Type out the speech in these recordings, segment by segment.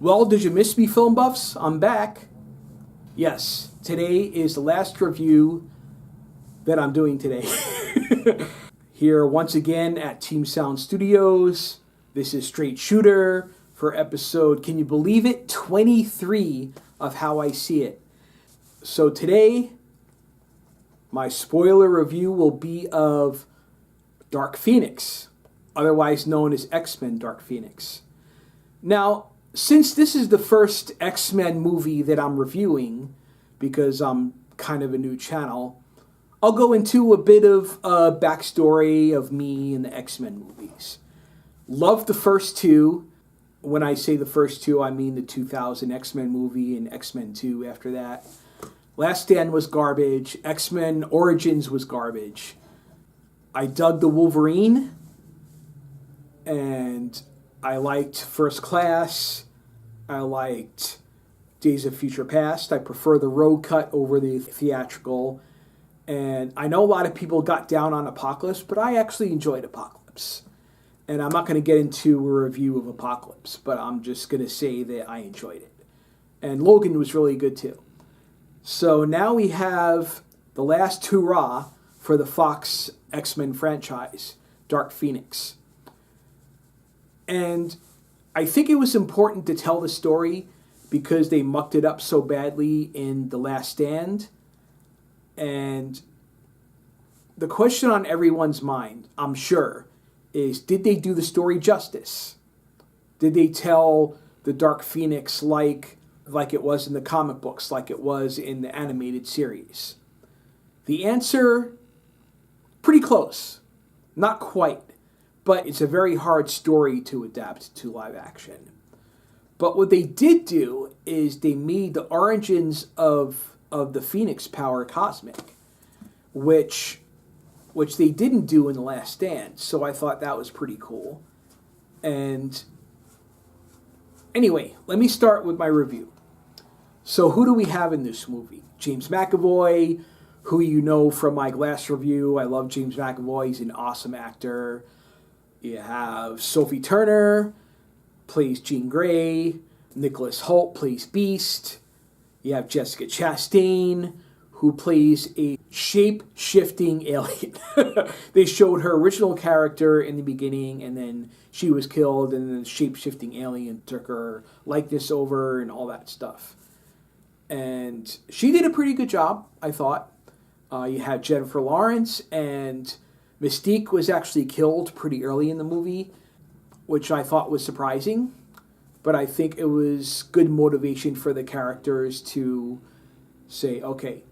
Well, did you miss me, film buffs? I'm back. Yes, today is the last review that I'm doing today. Here once again at Team Sound Studios. This is Straight Shooter for episode, can you believe it, 23 of How I See It. So today, my spoiler review will be of Dark Phoenix, otherwise known as X-Men Dark Phoenix. Now, since this is the first X-Men movie that I'm reviewing, because I'm kind of a new channel, I'll go into a bit of a backstory of me and the X-Men movies. Loved the first two. When I say the first two, I mean the 2000 X-Men movie and X-Men 2 after that. Last Stand was garbage. X-Men Origins was garbage. I dug the Wolverine, and I liked First Class. I liked Days of Future Past. I prefer the road cut over the theatrical. And I know a lot of people got down on Apocalypse, but I actually enjoyed Apocalypse. And I'm not going to get into a review of Apocalypse, but I'm just going to say that I enjoyed it. And Logan was really good too. So now we have the last hurrah for the Fox X-Men franchise, Dark Phoenix. And I think it was important to tell the story because they mucked it up so badly in The Last Stand. And the question on everyone's mind, I'm sure, is did they do the story justice? Did they tell the Dark Phoenix like it was in the comic books, like it was in the animated series? The answer, pretty close. Not quite. But it's a very hard story to adapt to live action. But what they did do is they made the origins of the Phoenix power cosmic, which they didn't do in The Last Stand. So I thought that was pretty cool. And anyway, let me start with my review. So who do we have in this movie? James McAvoy, who you know from my Glass review. I love James McAvoy. He's an awesome actor. You have Sophie Turner, plays Jean Grey. Nicholas Hoult plays Beast. You have Jessica Chastain, who plays a shape-shifting alien. They showed her original character in the beginning, and then she was killed, and then the shape-shifting alien took her likeness over and all that stuff. And she did a pretty good job, I thought. You had Jennifer Lawrence, and Mystique was actually killed pretty early in the movie, which I thought was surprising. But I think it was good motivation for the characters to say, okay,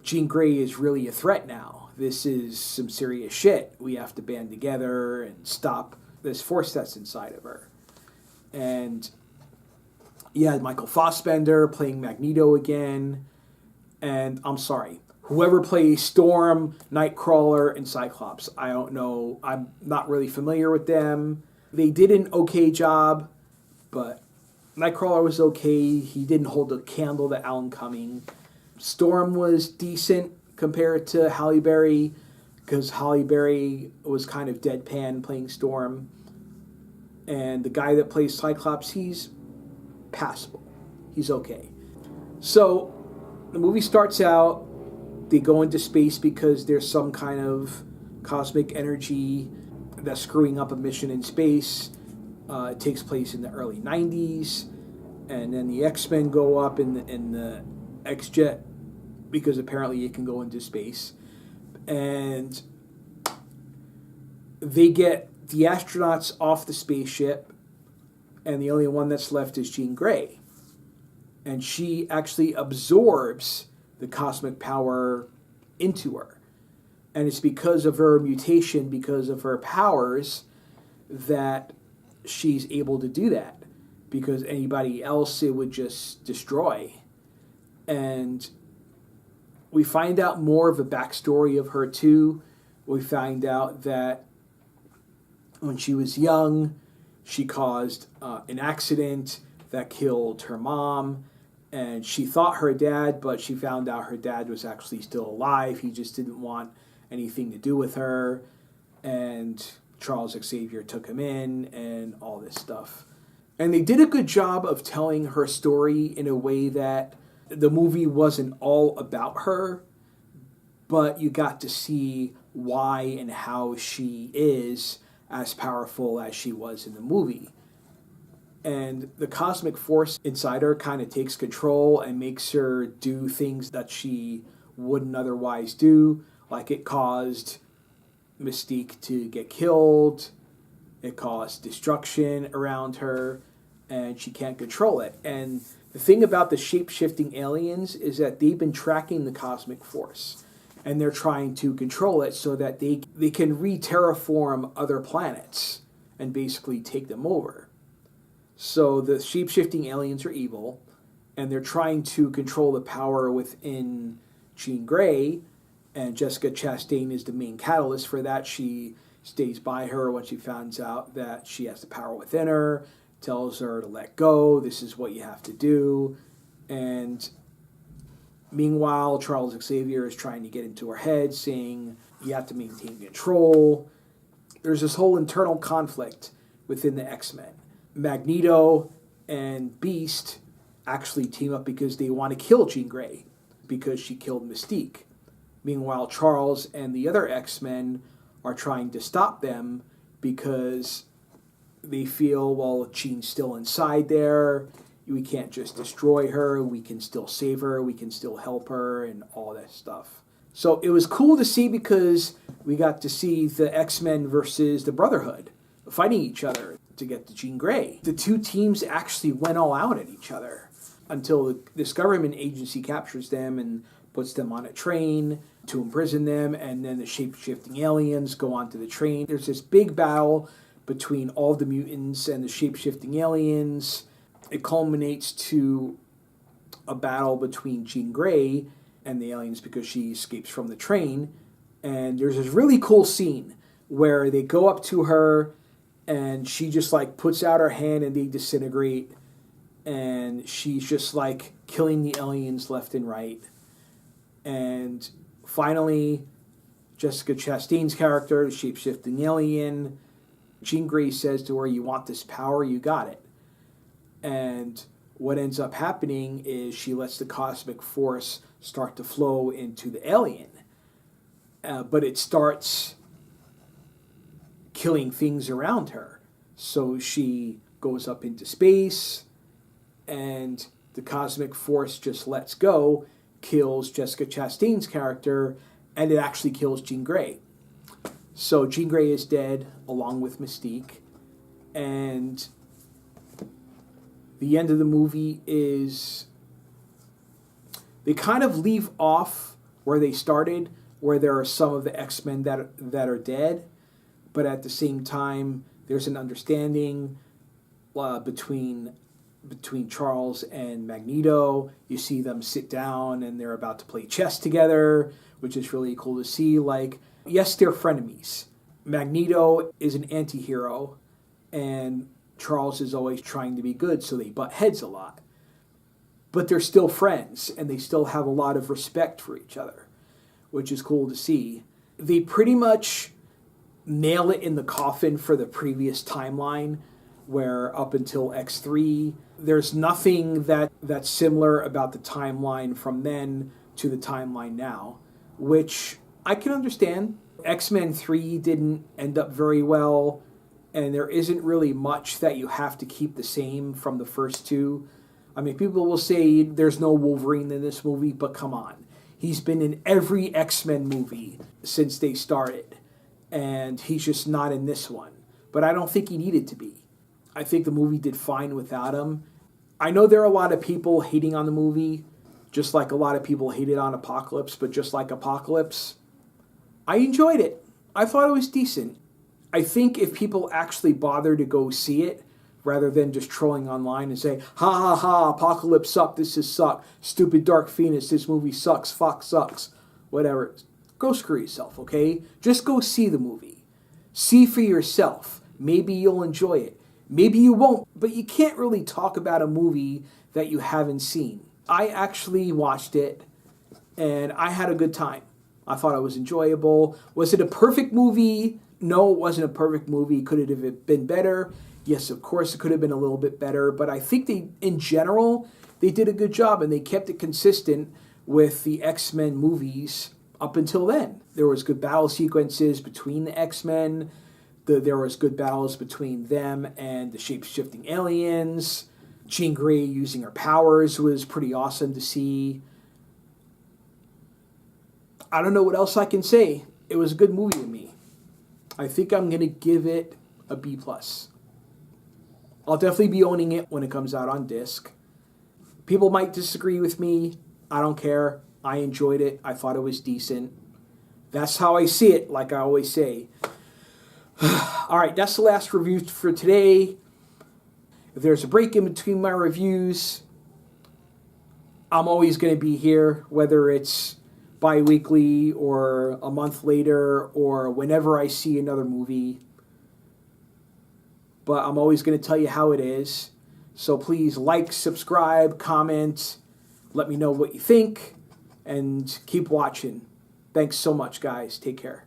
Jean Grey is really a threat now. This is some serious shit. We have to band together and stop this force that's inside of her. And you had Michael Fassbender playing Magneto again. And I'm sorry, whoever plays Storm, Nightcrawler, and Cyclops, I don't know. I'm not really familiar with them. They did an okay job, but Nightcrawler was okay. He didn't hold a candle to Alan Cumming. Storm was decent compared to Halle Berry, because Halle Berry was kind of deadpan playing Storm. And the guy that plays Cyclops, he's passable. He's okay. So the movie starts out, they go into space because there's some kind of cosmic energy that's screwing up a mission in space. It takes place in the early 90s. And then the X-Men go up in the X-Jet because apparently it can go into space. And they get the astronauts off the spaceship, and the only one that's left is Jean Grey. And she actually absorbs the cosmic power into her. And it's because of her mutation, because of her powers, that she's able to do that. Because anybody else it would just destroy. And we find out more of the backstory of her too. We find out that when she was young, she caused an accident that killed her mom. And she thought her dad, but she found out her dad was actually still alive. He just didn't want anything to do with her. And Charles Xavier took him in and all this stuff. And they did a good job of telling her story in a way that the movie wasn't all about her, but you got to see why and how she is as powerful as she was in the movie. And the cosmic force inside her kind of takes control and makes her do things that she wouldn't otherwise do. Like it caused Mystique to get killed, it caused destruction around her, and she can't control it. And the thing about the shape-shifting aliens is that they've been tracking the cosmic force, and they're trying to control it so that they can re-terraform other planets and basically take them over. So the shape-shifting aliens are evil, and they're trying to control the power within Jean Grey, and Jessica Chastain is the main catalyst for that. She stays by her when she finds out that she has the power within her, tells her to let go, this is what you have to do. And meanwhile, Charles Xavier is trying to get into her head, saying you have to maintain control. There's this whole internal conflict within the X-Men. Magneto and Beast actually team up because they want to kill Jean Grey because she killed Mystique. Meanwhile, Charles and the other X-Men are trying to stop them because they feel, well, Jean's still inside there. We can't just destroy her. We can still save her. We can still help her and all that stuff. So it was cool to see because we got to see the X-Men versus the Brotherhood fighting each other to get to Jean Grey. The two teams actually went all out at each other until this government agency captures them and puts them on a train to imprison them, and then the shape-shifting aliens go onto the train. There's this big battle between all the mutants and the shape-shifting aliens. It culminates to a battle between Jean Grey and the aliens because she escapes from the train. And there's this really cool scene where they go up to her and she just like puts out her hand and they disintegrate. And she's just like killing the aliens left and right. And finally, Jessica Chastain's character, the shape-shifting alien, Jean Grey says to her, you want this power, you got it. And what ends up happening is she lets the cosmic force start to flow into the alien. But it starts killing things around her. So she goes up into space, and the cosmic force just lets go, kills Jessica Chastain's character, and it actually kills Jean Grey. So Jean Grey is dead, along with Mystique, and the end of the movie is they kind of leave off where they started, where there are some of the X-Men that are dead, but at the same time, there's an understanding between Charles and Magneto. You see them sit down and they're about to play chess together, which is really cool to see. Like, yes, they're frenemies. Magneto is an anti-hero, and Charles is always trying to be good, so they butt heads a lot. But they're still friends, and they still have a lot of respect for each other, which is cool to see. They pretty much nail it in the coffin for the previous timeline, where up until X3, there's nothing that's similar about the timeline from then to the timeline now, which I can understand. X-Men 3 didn't end up very well, and there isn't really much that you have to keep the same from the first two. I mean, people will say there's no Wolverine in this movie, but come on. He's been in every X-Men movie since they started, and he's just not in this one. But I don't think he needed to be. I think the movie did fine without him. I know there are a lot of people hating on the movie, just like a lot of people hated on Apocalypse, but just like Apocalypse, I enjoyed it. I thought it was decent. I think if people actually bother to go see it, rather than just trolling online and say, ha ha ha, Apocalypse sucked, this is suck, stupid Dark Phoenix, this movie sucks, Fox sucks, whatever, go screw yourself, okay? Just go see the movie. See for yourself. Maybe you'll enjoy it. Maybe you won't, but you can't really talk about a movie that you haven't seen. I actually watched it, and I had a good time. I thought it was enjoyable. Was it a perfect movie? No, it wasn't a perfect movie. Could it have been better? Yes, of course, it could have been a little bit better, but I think in general, they did a good job and they kept it consistent with the X-Men movies up until then. There was good battle sequences between the X-Men. There was good battles between them and the shape-shifting aliens. Jean Grey using her powers was pretty awesome to see. I don't know what else I can say. It was a good movie to me. I think I'm going to give it a B+. I'll definitely be owning it when it comes out on disc. People might disagree with me. I don't care. I enjoyed it. I thought it was decent. That's how I see it, like I always say. All right, that's the last review for today. If there's a break in between my reviews, I'm always going to be here, whether it's bi-weekly or a month later or whenever I see another movie. But I'm always going to tell you how it is. So please like, subscribe, comment, let me know what you think, and keep watching. Thanks so much, guys. Take care.